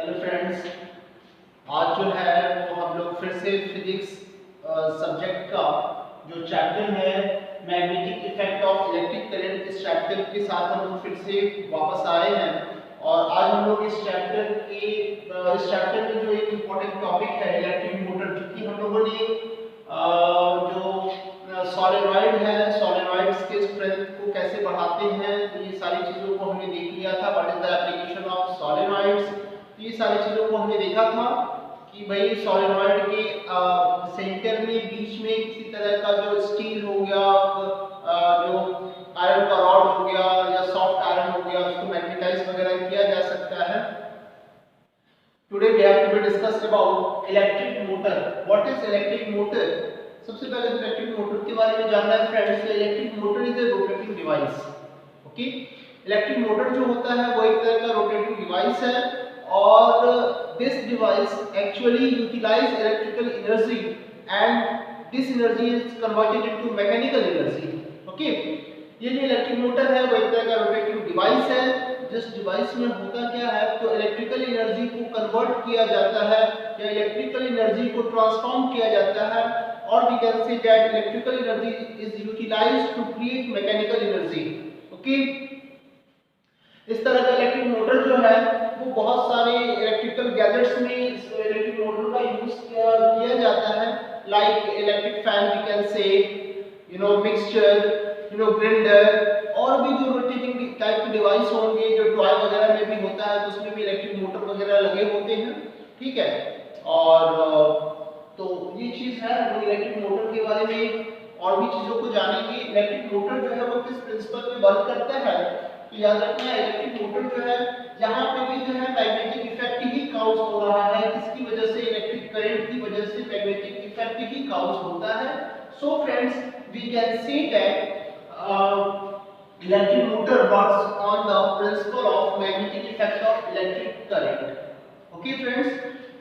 Hello friends, आज जो है वो हम लोग फिर से फिजिक्स सब्जेक्ट का जो चैप्टर है magnetic effect of electric current, इस चैप्टर के साथ हम लोग फिर से वापस आए हैं। और आज हम लोग इस चैप्टर में जो एक इम्पोर्टेंट टॉपिक है इलेक्ट्रिक मोटर, क्योंकि हम लोगों ने जो सॉलिनॉइड है, सॉलिनॉइड्स के स्ट्रेंथ को कैसे बढ़ाते हैं, तो ये सारी चीज़ों को हमने देख लिया था। What is the application of solenoids, ये सारी चीज़ों को हमने देखा था कि भाई सॉलिनॉइड के सेंटर में बीच में किसी तरह का जो स्टील हो गया, जो आयरन का रॉड हो गया या सॉफ्ट आयरन हो गया, उसको मैग्नेटाइज वगैरह किया जा सकता है। Today we have to be discuss about electric motor. What is electric motor? सबसे पहले इलेक्ट्रिक मोटर के बारे में जानना है friends. Electric motor is a rotating device. Okay, electric motor जो होता है वो एक तरह का रोटेटिंग डिवाइस है और this device actually utilize electrical energy and this energy is converted into mechanical energy. Okay, ये जो इलेक्ट्रिक मोटर है वो एक तरह का रोटेटिंग डिवाइस है। जिस डिवाइस में होता क्या है, तो इलेक्ट्रिकल एनर्जी को कन्वर्ट किया जाता है या इलेक्ट्रिकल एनर्जी को ट्रांसफॉर्म किया जाता है, और we can say that electrical energy is utilised to create mechanical energy. Okay, इस तरह का इलेक्ट्रिक मोटर जो है वो बहुत सारे इलेक्ट्रिकल गैजेट्स में इस इलेक्ट्रिक मोटर का यूज किया जाता है। Like electric fan we can say, mixture, grinder, और भी जो रोटेटिंग टाइप के डिवाइस होंगे, जो टॉय वगैरह में भी होता है तो उसमें भी इलेक्ट्रिक मोटर वगैरह लगे होते हैं। ठीक है, और तो ये चीज है वो इलेक्ट्रिक मोटर के बारे में और भी चीजों को जानेंगे। इलेक्ट्रिक मोटर जो है वो किस प्रिंसिपल पे वर्क करता है, तो याद रखना है इलेक्ट्रिक मोटर जो है यहाँ पे भी जो है मैग्नेटिक इफेक्ट ही काउज हो रहा है। किसकी वजह से? इलेक्ट्रिक करंट की वजह से मैग्नेटिक इफेक्ट ही काउज होता है। So friends, we can see that electric motor works on the principle of magnetic effect of electric current. Okay friends,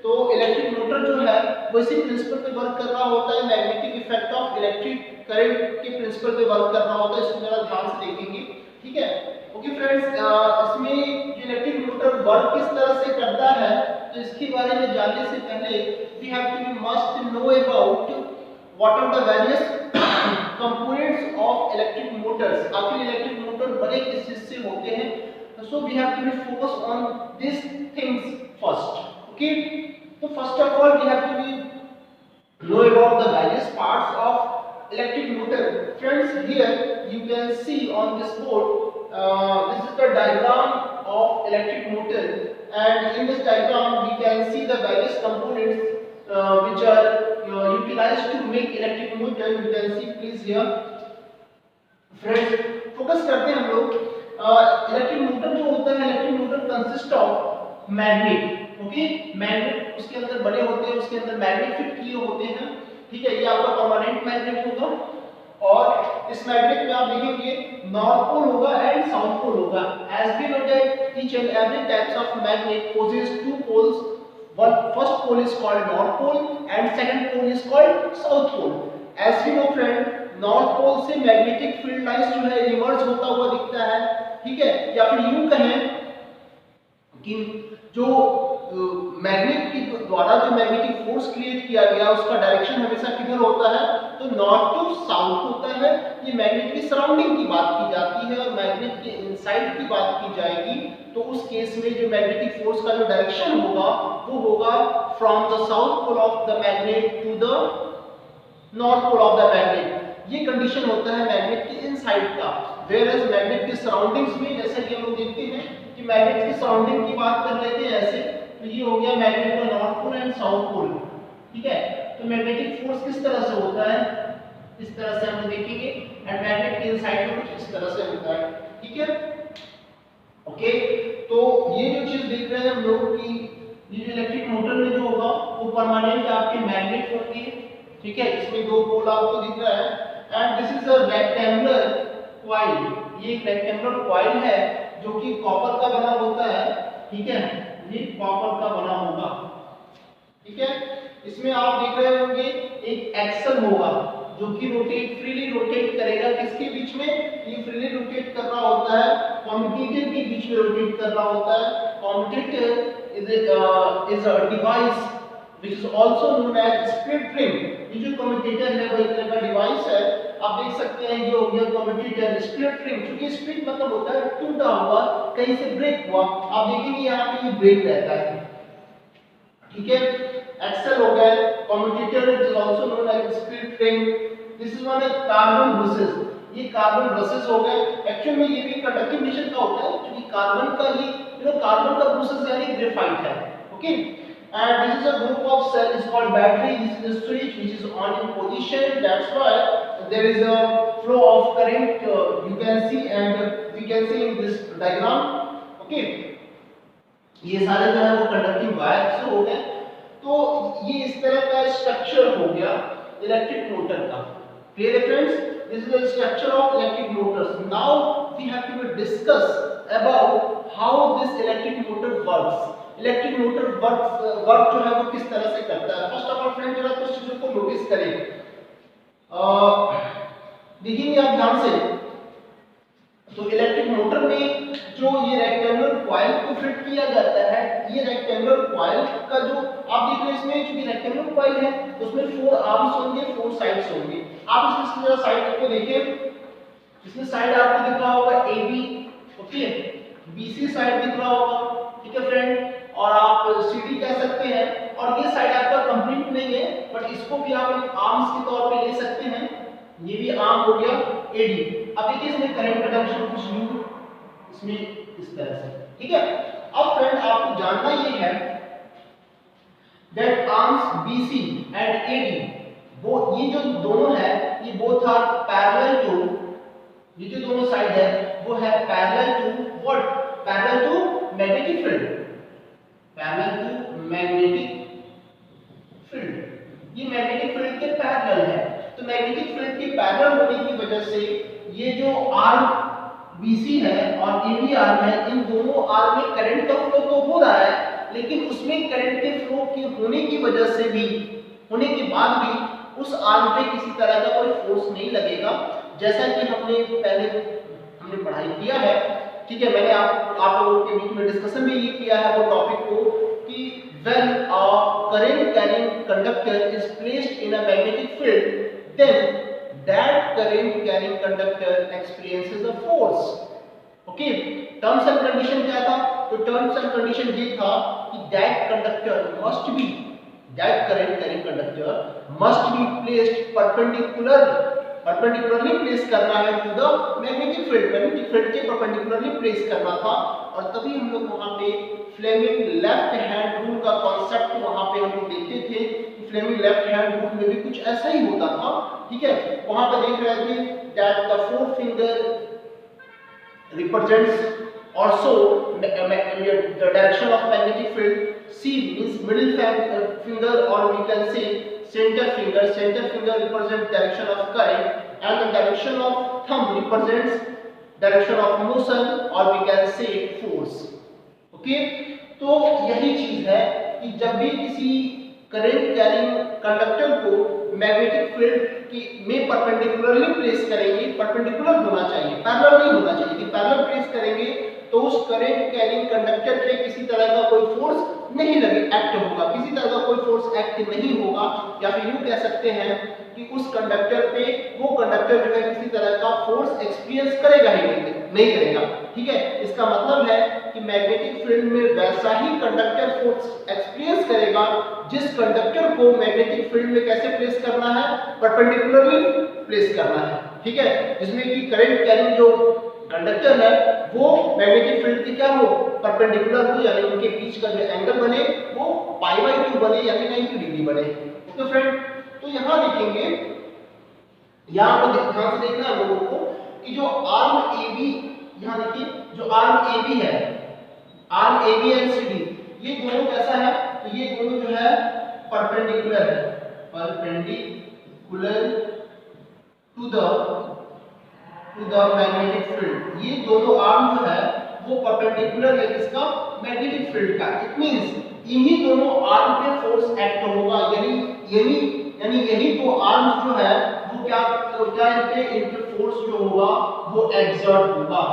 तो इलेक्ट्रिक मोटर जो है वो इसी प्रिंसिपल पे वर्क कर रहा होता है, magnetic effect of electric current के प्रिंसिपल पे वर्क कर रहा होता है। इसको जरा ध्यान से देखेंगे। ठीक है, ओके फ्रेंड्स, इसमें इलेक्ट्रिक मोटर वर्क किस तरह से करता है, तो इसके बारे में जानने से पहले we have to be must know about what are the various components of electric motors. आखिर इलेक्ट्रिक मोटर बने किस चीज से होते हैं, so we have to be focus on this things first. Okay, तो first of all we have to be know about the various parts of electric motor. Friends, here you can see on this board, this is the diagram of electric motor, and in this diagram we can see the various components which are utilized to make electric motor. You can see please here. Friends, focus करते हैं हम लोग। Electric motor जो होता है, electric motor consist of magnet. Okay, magnet उसके अंदर बने होते हैं, उसके अंदर मैग्नेट फिट किए होते हैं। ठीक है, ये आपका परमानेंट मैग्नेट होगा, और इस मैग्नेट में आप देखेंगे नॉर्थ पोल होगा एंड साउथ पोल होगा। As we know that each and every types of magnet possess two poles. One first pole is called north pole and second pole is called south pole. As we know friend, north pole से magnetic field lines जो है reverse होता हुआ दिखता है। ठीक है, या फिर यूं कहें कि जो मैग्नेट के द्वारा जो मैग्नेटिक फोर्स क्रिएट किया गया उसका डायरेक्शन हमेशा किधर होता है, तो नॉर्थ टू साउथ होता है। ये मैग्नेट की सराउंडिंग की बात की जाती है, और मैग्नेट के इनसाइड की बात की जाएगी तो उस केस में जो मैग्नेटिक फोर्स का जो डायरेक्शन होगा वो होगा from the south pole of the magnet to the north pole of the magnet. ये कंडीशन होता है मैग्नेट के इनसाइड का। वेयरएज मैग्नेट के सराउंडिंग्स में, जैसे कि हम लोग देखते हैं कि मैग्नेट की सराउंडिंग की बात कर लेते हैं ऐसे, तो ये हो गया मैग्नेट का north pole and south pole. ठीक है, तो मैग्नेटिक फोर्स किस तरह से होता है, इस तरह से हम देखेंगे, एंड मैग्नेट के इनसाइड में कुछ इस तरह से होता है। ठीक है, ओके, तो ये जो चीज देख रहे हैं हम लोग कि ये जो इलेक्ट्रिक मोटर में जो होगा वो परमानेंट आपके मैग्नेट होंगे। ठीक है, इसमें दो पोल आपको दिख रहा है, and this is a rectangular coil. ये एक रेक्टेंगुलर कॉइल है जो कि कॉपर का बना होता है। ठीक है, ये कॉपर का बना होगा। ठीक है, इसमें आप देख रहे होंगे एक एक्सल होगा जो कि फ्रीली रोटेट करेगा। किसके बीच में? ये फ्रीली रोटेट कर रहा होता है, कम्यूटेटर के बीच में रोटेट कर रहा होता है। Commutator is a device which is also known as split ring। ये जो कम्यूटेटर है वो एक तरह का डिवाइस है। आप देख सकते हैं ये हो गया कम्यूटेटर स्प्लिट रिंग। क्योंकि स्प्लिट मतलब होता है टूटा हुआ, कहीं से ब्रेक हुआ। आप देखेंगे यहाँ पे ये ब्रेक रहता है, ठीक है। एक्सेल हो गया commutator is also known as split ring. This is one carbon brushes. ये कार्बन ब्रशेस हो गए। एक्चुअल में ये भी कंडक्टिव नेचर का होता है क्योंकि कार्बन का ही कार्बन का ब्रशेस यानी ग्रेफाइट है, okay. And this is a group of cell is called battery. This is a switch which is on in position. That's why there is a flow of current. You can see and we can see in this diagram. Okay. ये सारे जो है वो conducting wire से हो गए। तो ये इस तरह का स्ट्रक्चर हो गया इलेक्ट्रिक मोटर का। Clear है friends? This is the structure of electric motors. Now we have to discuss about how this electric motor works. Electric motor work जो है वो किस तरह से करता है। फर्स्ट ऑफ ऑल फ्रेंड जरा कुछ चीजों को नोटिस करें। देखिए आप ध्यान से, तो इलेक्ट्रिक मोटर में जो ये रेक्टेंगुलर कॉइल को फिट किया जाता है, ये रेक्टेंगुलर कॉइल का जो आप देख रहे हैं इसमें क्योंकि रेक्टेंगुलर कॉइल है तो उसमें 4 आर्म्स होंगे, 4 साइड्स होंगे। आप इसमें जरा साइड को देखें, इसमें साइड आपको दिख रहा होगा AB, ओके, BC साइड दिख रहा होगा, ठीक है फ्रेंड। और आप CD कह सकते हैं। और ये साइड आपका कंप्लीट नहीं है बट इसको भी आप एक आर्म्स के तौर पे ले सकते हैं। ये भी आर्म हो गया AD। अब देखिए इसमें करंट कंडक्शन कुछ यूं इसमें इस तरह से, ठीक है। अब फ्रेंड आपको जानना ये है that arms BC and AD वो ये जो दोनों है ये बोथ आर पैरेलल टू, ये जो दोनों साइड है वो है parallel to what, parallel to magnetic field, parallel to magnetic field. ये मैग्नेटिक फील्ड के पैरेलल है। तो मैग्नेटिक फील्ड के पैरेलल होने की वजह से ये जो आर्म BC है और AB आर्म है, इन दोनों आर्म में करंट का फ्लो तो हो रहा है लेकिन उसमें करंट के फ्लो के होने की वजह से भी, होने के बाद भी उस आर्म पे किसी तरह का कोई फोर्स नहीं लगेगा। जैसा कि हमने पढ़ाई किया है, ठीक है। मैंने आप लोगों के बीच में डिस्कशन में ये किया है वो टॉपिक को कि when a current carrying conductor is placed in a magnetic field then that current carrying conductor experiences a force, okay। terms and condition क्या था? तो terms and condition ये था कि that conductor must be, that current carrying conductor must be placed perpendicularly place करना है to the magnetic field, magnetic field के perpendicularly place करना था। और तभी हम लोग वहां पे फ्लेमिंग लेफ्ट हैंड रूल का कॉन्सेप्ट वहां पे हम लोग देखते थे कि फ्लेमिंग लेफ्ट हैंड रूल में भी कुछ ऐसा ही होता था, ठीक है। वहां पे देख रहे थे that the 4 finger represents also the direction of magnetic field, C means middle finger or we can say center finger represents direction of current and the direction of thumb represents direction of motion or we can say force, okay। तो यही चीज है कि जब भी किसी current carrying conductor को magnetic field की में परपेंडिकुलरली प्लेस करेंगे, परपेंडिकुलर होना चाहिए, पैरेलल नहीं होना चाहिए। कि पैरेलल प्लेस करेंगे तो उस करंट कैरिंग कंडक्टर पे किसी तरह का कोई फोर्स नहीं लगे एक्ट होगा, किसी तरह का कोई फोर्स एक्ट नहीं होगा। या फिर यूं कह सकते हैं कि उस कंडक्टर पे वो कंडक्टर जो है किसी तरह का फोर्स एक्सपीरियंस करेगा ही नहीं करेगा, ठीक है। इसका मतलब है कि मैग्नेटिक फील्ड में वैसा ही कंडक्टर फोर्स एक्सपीरियंस करेगा जिस कंडक्टर को मैग्नेटिक फील्ड में कैसे प्लेस करना है, परपेंडिकुलरली प्लेस करना है, ठीक है। जिसमें कि करंट कैरिंग जो कंडक्टर है वो मैग्नेटिक फील्ड के क्या हो, परपेंडिकुलर हो, यानी उनके बीच का जो एंगल बने वो π/2 बने यानी 90 डिग्री बने। तो फ्रेंड तो यहां देखेंगे, यहां पर ध्यान से देखना है लोगों को कि जो आर्म AB, यहां देखिए जो आर्म AB है, आर्म AB एंड CD ये दोनों कैसा है, तो ये दोनों जो है परपेंडिकुलर है, perpendicular to the magnetic field. ये दोनों आर्म जो है वो परपेंडिकुलर है किसका, मैग्नेटिक फील्ड का। इट मींस इन्हीं दोनों आर्म पे फोर्स एक्ट होगा, यानी यही दो आर्म्स जो है वो क्या इनके फोर्स जो होगा वो एक्सर्ट होगा,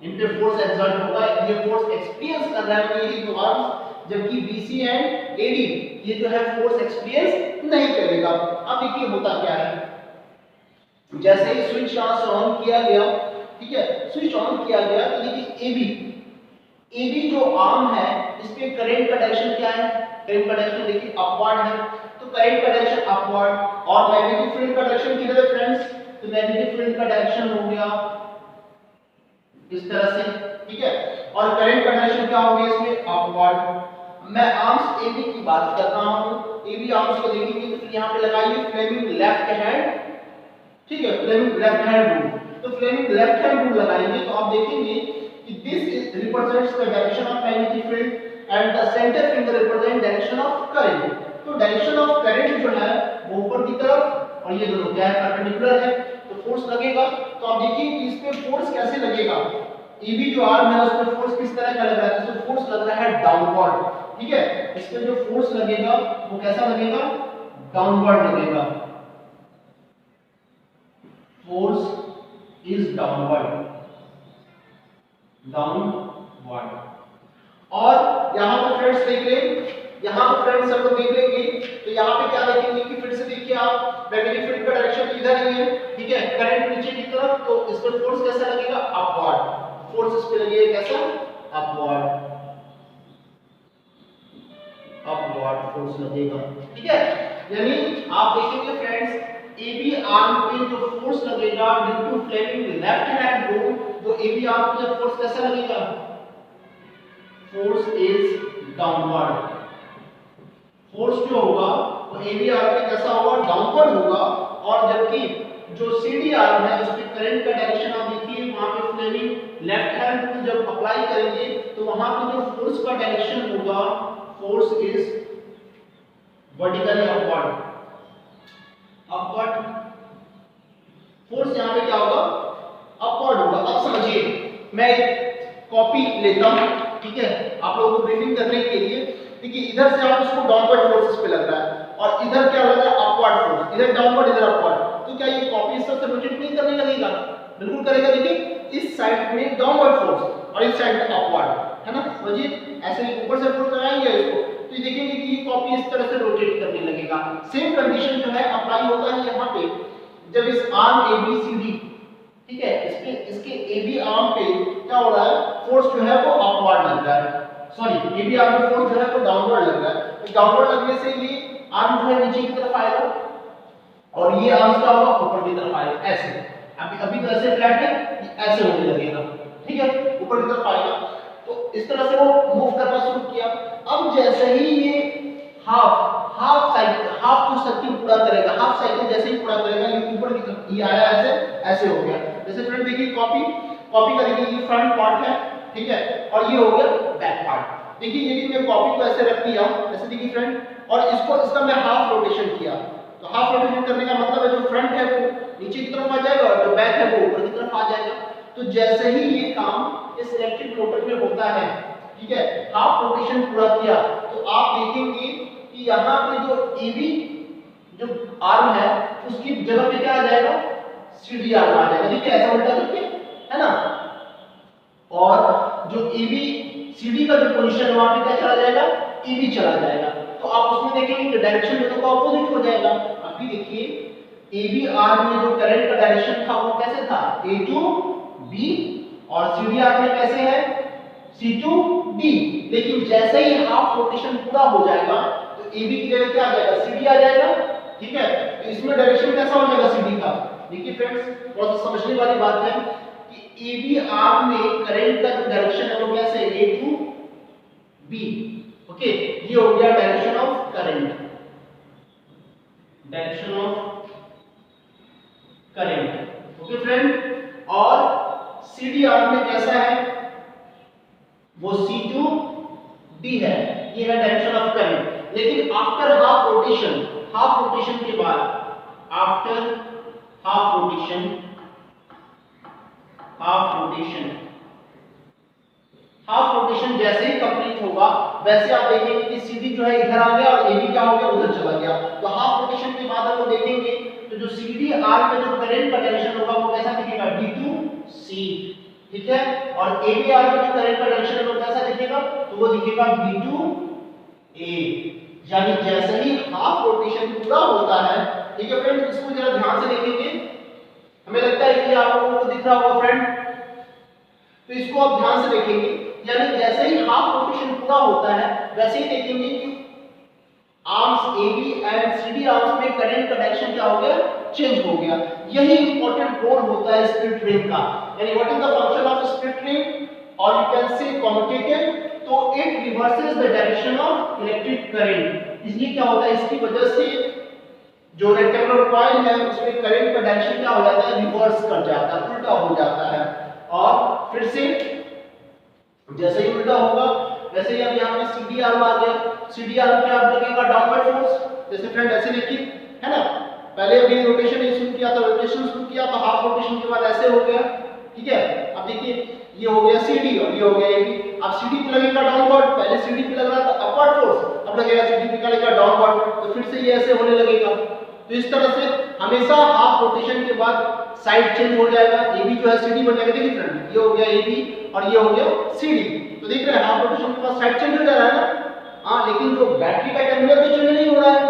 इन पे फोर्स एक्सर्ट होगा। ये फोर्स एक्सपीरियंस कर रहा है कि ये दो आर्म्स जबकि BC एंड AD ये जो है फोर्स एक्सपीरियंस नहीं करेगा। अब देखिए होता क्या है, जैसे ही स्विच ऑन किया गया, ठीक है, स्विच ऑन किया गया तो देखिए AB जो आर्म है इस पे करंट का डायरेक्शन क्या है, करंट का डायरेक्शन देखिए अपवर्ड है, तो करंट का डायरेक्शन अपवर्ड, और मैग्नेटिक फील्ड का डायरेक्शन किधर है फ्रेंड्स, तो मैग्नेटिक फील्ड का डायरेक्शन हो गया इस तरह से, ठीक है, और करंट का डायरेक्शन क्या हो गया इसमें अपवर्ड। मैं आर्म्स AB की बात कर रहा हूं, AB आर्म्स को देखेंगे तो यहां पे लगाइए फ्लेमिंग लेफ्ट हैंड, ठीक है, फ्लेमिंग लेफ्ट हैंड रूल। तो फ्लेमिंग लेफ्ट हैंड रूल लगाएंगे तो आप देखेंगे कि this is represents the direction of magnetic field and the centre finger represent direction of current. तो डायरेक्शन ऑफ करंट जो है वो ऊपर की तरफ, और ये दोनों क्या है, परपेंडिकुलर है, तो फोर्स लगेगा। तो आप देखिए कि इस पे फोर्स कैसे लगेगा, AB जो आर्म है उस पे फोर्स किस तरह का लग रहा है, इसमें फोर्स लग रहा है डाउनवर्ड, ठीक है, इस पे जो फोर्स लगेगा वो कैसा लगेगा, डाउनवर्ड लगेगा, फोर्स इज डाउनवर्ड, डाउनवर्ड। और यहां पे फ्रेंड्स देख लें, यहां पे फ्रेंड्स हम लोग देख लेंगे तो यहां पे क्या देखेंगे कि फिर से देखिए आप मैग्नेटिक फील्ड का डायरेक्शन इधर ही है, ठीक है, करंट नीचे की तरफ, तो इस पे फोर्स कैसा लगेगा, अपवर्ड, फोर्स इस पे लगेगा कैसा, अपवर्ड, अपवर्ड फोर्स लगेगा, ठीक है। यानी आप देखेंगे फ्रेंड्स AB आर्म पे जो फोर्स लगेगा due to Fleming left hand rule, तो AB आर्म पे फोर्स कैसा लगेगा, फोर्स इज डाउनवर्ड, फोर्स जो होगा वो AB आर्म पे कैसा होगा, डाउनवर्ड होगा। और जबकि जो CD आर्म है उस पे करंट का डायरेक्शन आप देखिए वहां पे फ्लेमिंग लेफ्ट हैंड रूल जब अप्लाई करेंगे तो वहां पे जो फोर्स का डायरेक्शन होगा, force is vertically upward, upward force यहां पे क्या होगा, अपवर्ड होगा। अब समझिए, मैं एक कॉपी लेता हूं, ठीक है, आप लोगों को ब्रीफिंग करने के लिए। देखिए इधर से आप इसको डाउनवर्ड फोर्सेस पे लग रहा है और इधर क्या लग रहा है, अपवर्ड फोर्स, इधर डाउनवर्ड इधर अपवर्ड, तो क्या ये कॉपी इस तरह से रोटेट नहीं करने लगेगा, बिल्कुल करेगा। देखिए इस साइड में डाउनवर्ड फोर्स और इस साइड में अपवर्ड, है ना, समझिए ऐसे ही ऊपर से फोर्स लगाएंगे इसको तो ये देखेंगे कि ये कॉपी इस तरह से रोटेट करने लगेगा। सेम कंडीशन जो है अप्लाई होता है यहाँ पे, जब इस आर्म ABCD, ठीक है, इस पे इसके AB आर्म पे क्या हो रहा है, फोर्स जो है वो अपवर्ड लग रहा है, सॉरी AB आर्म पे फोर्स जो है वो डाउनवर्ड लग रहा है। तो डाउनवर्ड लगने से ये आर्म जो है नीचे की तरफ आएगा और ये आर्म क्या होगा, ऊपर की तरफ आएगा, ऐसे। अभी तो ऐसे फ्लैट है, ऐसे होने लगेगा, ठीक है, ऊपर की तरफ आएगा। तो इस तरह से वो मूव करना शुरू किया। अब जैसे ही ये हाफ साइकिल, हाफ जो सर्किल पूरा करेगा, हाफ साइकिल जैसे ही पूरा करेगा ये ऊपर की तरफ ये आया, ऐसे हो गया। जैसे फ्रेंड देखिए कॉपी का देखिए ये फ्रंट पार्ट है, ठीक है, और ये हो गया बैक पार्ट। देखिए यदि मैं कॉपी को ऐसे रख दिया, ऐसे देखिए फ्रेंड, और इसका मैं हाफ रोटेशन किया, तो हाफ रोटेशन करने का मतलब है जो फ्रंट है वो नीचे की तरफ आ जाएगा और जो बैक है वो ऊपर की तरफ आ जाएगा। तो जैसे ही ये काम इस इलेक्ट्रिक मोटर में होता है, ठीक है, हाफ रोटेशन पूरा किया, तो आप देखेंगे कि यहाँ पे जो AB जो आर्म है उसकी जगह पे क्या आ जाएगा, CD आर्म आ जाएगा, देखिए ऐसा उल्टा देखिए, है ना, और जो AB CD का जो पोजीशन है वहां पे क्या चला जाएगा, AB चला जाएगा। तो आप उसमें देखेंगे कि डायरेक्शन दोनों का ऑपोजिट हो जाएगा। अभी देखिए AB आर्म में जो करंट का डायरेक्शन था वो कैसे था, A to B, और CD आर्म में कैसे है, C to D। लेकिन जैसे ही हाफ रोटेशन पूरा हो जाएगा तो AB की जगह क्या आ जाएगा, CD आ जाएगा, ठीक है। तो इसमें डायरेक्शन कैसा हो जाएगा CD का, देखिए फ्रेंड्स बहुत समझने वाली बात है कि AB आर्म में करंट का जो डायरेक्शन है वो कैसे है, A to B, ओके, ये हो गया direction of current, direction of current, okay friend. और CD आर्म में कैसा है, वो C to D है, ये है डायरेक्शन ऑफ करंट। लेकिन आफ्टर हाफ रोटेशन के बाद, आफ्टर हाफ रोटेशन जैसे ही कंप्लीट होगा वैसे आप देखेंगे कि CD जो है इधर आ गया और AB क्या हो गया, उधर चला गया। तो हाफ रोटेशन के बाद हम देखेंगे तो जो CD आर्म में जो करंट का डायरेक्शन होगा वो कैसा दिखेगा, D to C, ठीक है, और AB आर्म में जो करंट का डायरेक्शन है वो कैसा दिखेगा, तो वो दिखेगा B to ए, यानी जैसे ही हाफ रोटेशन पूरा होता है, ठीक है फ्रेंड्स, इसको जरा ध्यान से देखेंगे, हमें लगता है कि आप लोगों को दिख रहा होगा फ्रेंड, तो इसको आप ध्यान से देखेंगे, यानी जैसे ही हाफ रोटेशन पूरा होता है वैसे ही देखेंगे कि arms AB and CD arms में करंट का डायरेक्शन क्या हो गया, चेंज हो गया। यही इंपॉर्टेंट रोल होता है स्प्लिट रिंग का, यानी what is the function of split ring और यू कैन से कम्यूटेटिव, तो it reverses the direction of electric current. इसलिए क्या होता है, इसकी वजह से जो रेक्टेंगुलर कॉइल है उसमें करंट का डायरेक्शन क्या हो जाता है, रिवर्स कर जाता है, उल्टा हो जाता है। और फिर से जैसे ही उल्टा होगा वैसे ही अब यहाँ पे CD आर्म आ गया, CD आर्म पे अब लगेगा डाउनवर्ड फोर्स, जैसे फ्रेंड ऐसे देखिए, है ना, पहले अभी रोटेशन शुरू किया था, रोटेशन शुरू किया तो हाफ रोटेशन के बाद ऐसे हो गया, ठीक है। अब देखिए ये हो गया CD और ये हो गया AB, अब CD पे लगेगा डाउनवर्ड, पहले CD पे लग रहा था अपवर्ड फोर्स, अब लगेगा CD पे लगेगा डाउनवर्ड, तो फिर से ये ऐसे होने लगेगा। तो इस तरह से हमेशा हाफ रोटेशन के बाद साइड चेंज हो जाएगा, AB जो है CD बन जाएगा, देखिए फ्रेंड ये हो गया AB और ये हो गया CD, तो देख रहे हैं हाफ रोटेशन के बाद साइड चेंज हो जा रहा है ना। हाँ, लेकिन जो बैटरी का टर्मिनल तो चेंज नहीं हो रहा है,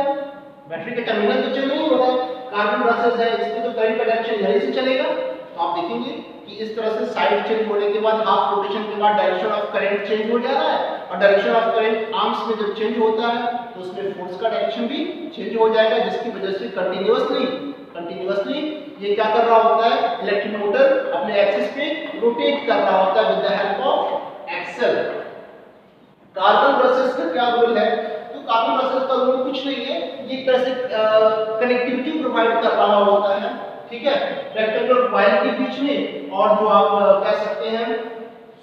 बैटरी का टर्मिनल तो चेंज नहीं हो रहा है, कार्बन ब्रशेस है इसमें तो करंट का डायरेक्शन यहीं से चलेगा। तो आप देखेंगे कि इस तरह से साइड चेंज होने के बाद हाफ रोटेशन के बाद डायरेक्शन ऑफ करंट चेंज हो जा रहा है, और डायरेक्शन ऑफ करंट आर्म्स में जब चेंज होता है तो उसमें फोर्स का डायरेक्शन भी चेंज हो जाएगा, जिसकी वजह से कंटिन्यूअसली ये क्या कर रहा होता है, इलेक्ट्रिक मोटर अपने एक्सिस पे रोटेट कर रहा होता है with the help of axle. Carbon brushes का क्या रोल है, तो कार्बन ब्रशेस का रोल कुछ नहीं है, ये एक तरह से कनेक्टिविटी प्रोवाइड कर रहा होता है, ठीक है, रेक्टेंगुलर कॉइल के बीच में और जो आप कह सकते हैं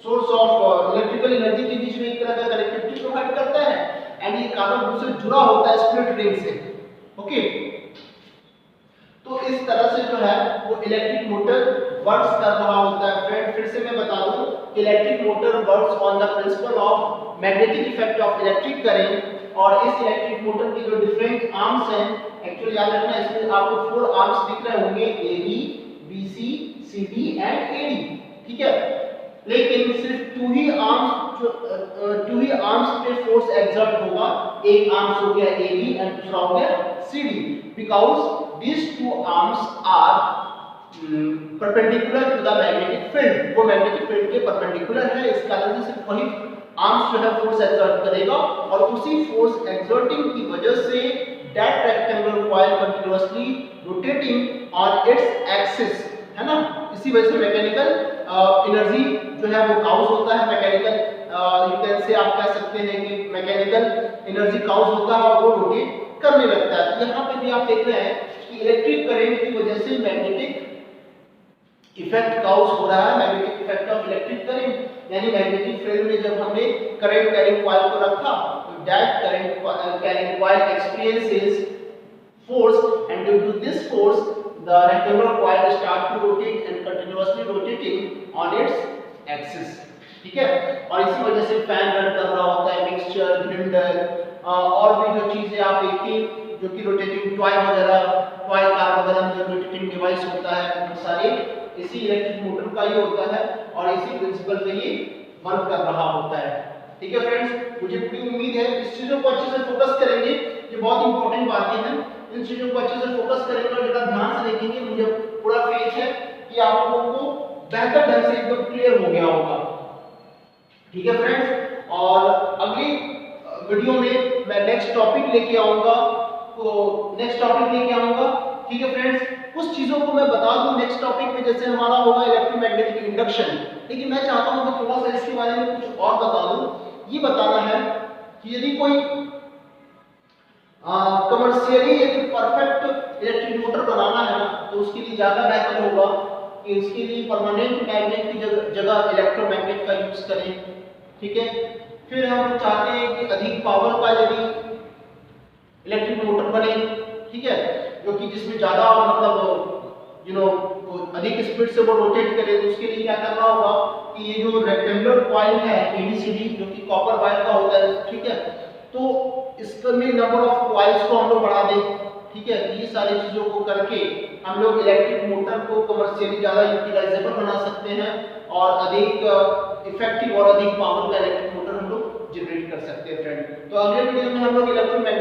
सोर्स ऑफ इलेक्ट्रिकल एनर्जी के बीच में एक तरह का कनेक्टिविटी प्रोवाइड करता है, एंड ये कार्बन ब्रश से जुड़ा होता है स्प्लिट रिंग से, ओके। तो इस तरह से जो है वो इलेक्ट्रिक मोटर वर्क्स कर रहा होता है फ्रेंड। फिर से मैं बता दूं कि electric motor works on the principle of magnetic effect of electric current, और इस इलेक्ट्रिक मोटर के जो डिफरेंट आर्म्स हैं, एक्चुअली याद रखना इसमें आपको 4 आर्म्स दिख रहे होंगे, AB, BC, CD and AD, ठीक है, लेकिन सिर्फ 2 ही आर्म्स पे फोर्स एक्सर्ट होगा, एक आर्म्स हो गया AB एंड दूसरा हो गया CD, because these 2 arms are perpendicular to the magnetic field, वो मैग्नेटिक फील्ड के परपेंडिकुलर है, इस कारण से सिर्फ वही आर्म्स जो है फोर्स एक्सर्ट करेगा, और उसी फोर्स एक्सर्टिंग की वजह से that rectangular coil continuously rotating on its axis, है ना, इसी वजह से मैकेनिकल एनर्जी जो है वो काउज होता है, मैकेनिकल यू कैन से आप कह सकते हैं कि मैकेनिकल एनर्जी काउज होता है और वो रोटेट करने लगता है। यहाँ पे भी आप देख रहे हैं कि इलेक्ट्रिक करंट की वजह से मैग्नेटिक इफेक्ट काउज हो रहा है, magnetic effect of electric current, यानी मैग्नेटिक फील्ड में जब हमने करंट कैरिंग कॉइल को रखा तो that current carrying coil experiences force, and due to this force the rectangular coil start to rotate and continuously rotating on its axis, ठीक है। और इसी वजह से फैन रन कर रहा होता है, मिक्सचर, ग्राइंडर और भी जो चीजें आप देखिए जो कि रोटेटिंग टॉय वगैरह, टॉय कार वगैरह में जो रोटेटिंग डिवाइस होता है वो सारे इसी इलेक्ट्रिक मोटर का ही होता है और इसी प्रिंसिपल पे ये वर्क कर रहा होता है, ठीक है फ्रेंड्स। मुझे पूरी उम्मीद है इस चीजों को अच्छे से फोकस करेंगे, ये बहुत इंपॉर्टेंट बातें हैं, इन चीजों को अच्छे से फोकस करेंगे और जरा ध्यान से देखेंगे, मुझे पूरा फेथ है कि आप लोगों को बेहतर ढंग से एकदम क्लियर हो गया होगा, ठीक है फ्रेंड्स। और अगली वीडियो में मैं नेक्स्ट टॉपिक लेके आऊंगा, ठीक है फ्रेंड्स। कुछ चीजों को मैं बता दूं नेक्स्ट टॉपिक में, जैसे हमारा होगा इलेक्ट्रोमैग्नेटिक इंडक्शन, लेकिन मैं चाहता हूं कि थोड़ा सा इसके बारे में कुछ और बता दूं। ये बताना है कि यदि कोई कमर्शियली एक परफेक्ट इलेक्ट्रिक मोटर बनाना है ना, तो उसके लिए ज्यादा बेहतर होगा कि उसके लिए परमानेंट मैग्नेट की जगह इलेक्ट्रोमैग्नेट का यूज करें, ठीक है। फिर हम चाहते हैं कि अधिक पावर का यदि इलेक्ट्रिक मोटर बने, ठीक है, जो कि जिसमें ज्यादा मतलब अधिक स्पीड से वो रोटेट करे, तो उसके लिए क्या करना होगा कि ये जो रेक्टेंगुलर कॉइल है ABCD जो कि कॉपर वायर का होता है, ठीक है, तो इसमें नंबर ऑफ कॉइल्स को हम लोग बढ़ा दें, ठीक है। ये सारी चीजों को करके हम लोग इलेक्ट्रिक मोटर को कमर्शियली ज्यादा यूटिलाइजेबल बना सकते हैं और अधिक इफेक्टिव और अधिक पावर का इलेक्ट्रिक मोटर हम लोग जनरेट कर सकते हैं फ्रेंड। तो अगले वीडियो में हम लोग इलेक्ट्रोमैग्नेटिक